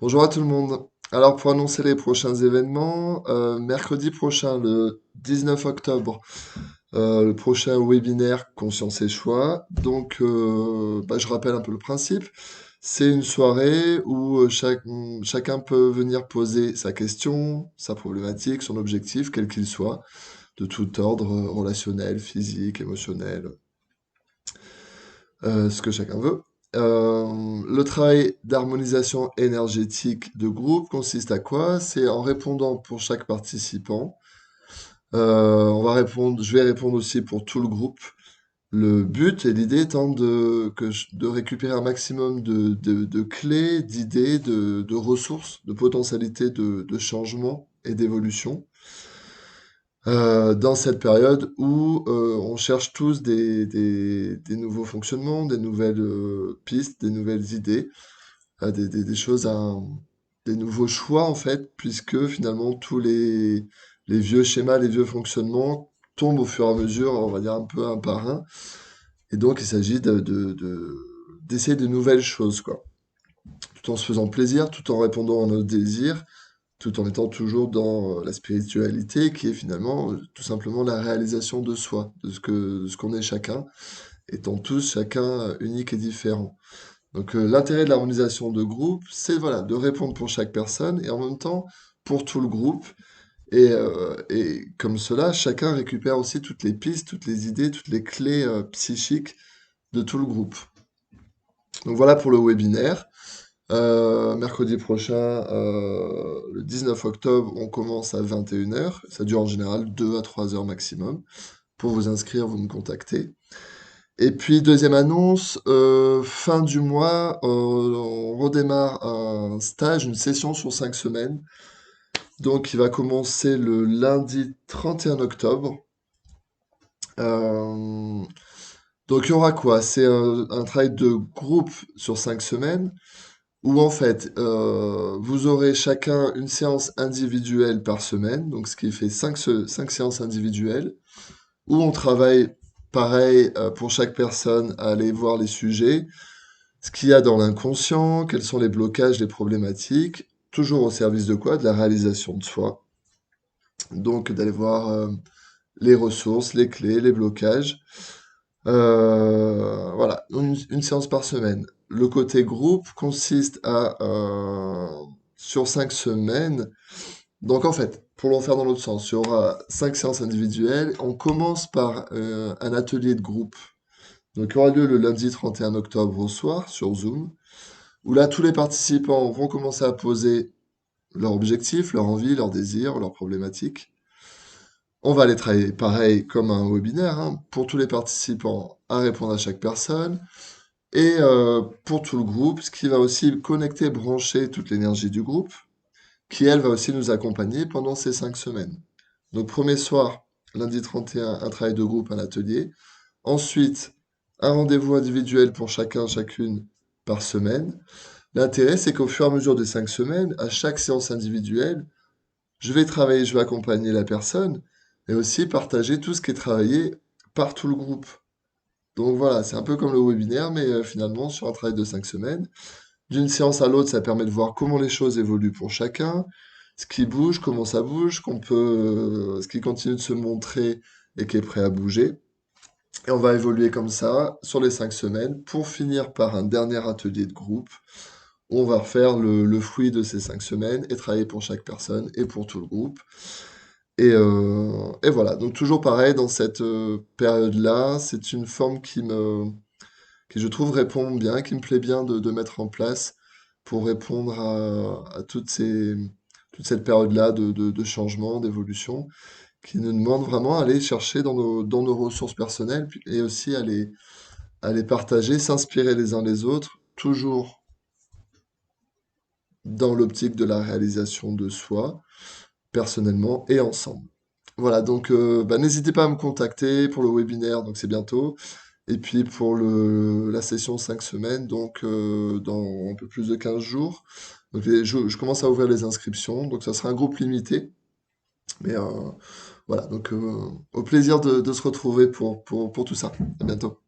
Bonjour à tout le monde. Alors pour annoncer les prochains événements, mercredi prochain, le 19 octobre, le prochain webinaire Conscience et Choix. Donc je rappelle un peu le principe. C'est une soirée où chacun peut venir poser sa question, sa problématique, son objectif, quel qu'il soit, de tout ordre, relationnel, physique, émotionnel, ce que chacun veut. Le travail d'harmonisation énergétique de groupe consiste à quoi? C'est en répondant pour chaque participant. Je vais répondre aussi pour tout le groupe. Le but et l'idée étant de récupérer un maximum de clés, d'idées, de ressources, de potentialités de changement et d'évolution dans cette période où on cherche tous des nouveaux fonctionnements, des nouvelles pistes, des nouvelles idées, des choses, des nouveaux choix en fait, puisque finalement tous les vieux schémas, les vieux fonctionnements tombent au fur et à mesure, on va dire un peu un par un, et donc il s'agit d'essayer de nouvelles choses, quoi, tout en se faisant plaisir, tout en répondant à nos désirs, tout en étant toujours dans la spiritualité, qui est finalement tout simplement la réalisation de soi, de ce qu'on est chacun, étant tous chacun unique et différent. Donc l'intérêt de l'harmonisation de groupe, c'est voilà, de répondre pour chaque personne et en même temps pour tout le groupe. Et comme cela, chacun récupère aussi toutes les pistes, toutes les idées, toutes les clés psychiques de tout le groupe. Donc voilà pour le webinaire. Mercredi prochain, le 19 octobre, on commence à 21 heures. Ça dure en général 2 à 3 heures maximum. Pour vous inscrire, vous me contactez. Et puis, deuxième annonce, fin du mois, on redémarre un stage, une session sur 5 semaines. Donc, il va commencer le lundi 31 octobre. Euh, donc, il y aura quoi? C'est un travail de groupe sur 5 semaines. Où en fait, vous aurez chacun une séance individuelle par semaine, donc ce qui fait 5 séances individuelles, où on travaille pareil pour chaque personne à aller voir les sujets, ce qu'il y a dans l'inconscient, quels sont les blocages, les problématiques, toujours au service de quoi? De la réalisation de soi. Donc d'aller voir les ressources, les clés, les blocages. Voilà, une séance par semaine. Le côté groupe consiste à, sur 5 semaines, donc en fait, pour le faire dans l'autre sens, il y aura 5 séances individuelles. On commence par un atelier de groupe. Donc il aura lieu le lundi 31 octobre au soir sur Zoom, où là tous les participants vont commencer à poser leurs objectifs, leurs envies, leurs désirs, leurs problématiques. On va les travailler pareil comme un webinaire, hein, pour tous les participants à répondre à chaque personne. Et pour tout le groupe, ce qui va aussi connecter, brancher toute l'énergie du groupe, qui elle va aussi nous accompagner pendant ces 5 semaines. Donc premier soir, lundi 31, un travail de groupe, un atelier. Ensuite, un rendez-vous individuel pour chacun, chacune par semaine. L'intérêt, c'est qu'au fur et à mesure des 5 semaines, à chaque séance individuelle, je vais travailler, je vais accompagner la personne, et aussi partager tout ce qui est travaillé par tout le groupe. Donc voilà, c'est un peu comme le webinaire, mais finalement sur un travail de 5 semaines. D'une séance à l'autre, ça permet de voir comment les choses évoluent pour chacun, ce qui bouge, comment ça bouge, ce qui continue de se montrer et qui est prêt à bouger. Et on va évoluer comme ça sur les 5 semaines pour finir par un dernier atelier de groupe où on va refaire le fruit de ces 5 semaines et travailler pour chaque personne et pour tout le groupe. Et voilà, donc toujours pareil, dans cette période-là, c'est une forme qui je trouve répond bien, qui me plaît bien de mettre en place pour répondre à toute cette période-là de changement, d'évolution, qui nous demande vraiment à aller chercher dans nos ressources personnelles et aussi à les partager, s'inspirer les uns les autres, toujours dans l'optique de la réalisation de soi, personnellement et ensemble. Voilà, donc n'hésitez pas à me contacter pour le webinaire, donc c'est bientôt. Et puis pour la session 5 semaines, donc dans un peu plus de 15 jours. Donc je commence à ouvrir les inscriptions, donc ça sera un groupe limité. Mais voilà, donc au plaisir de se retrouver pour tout ça. À bientôt.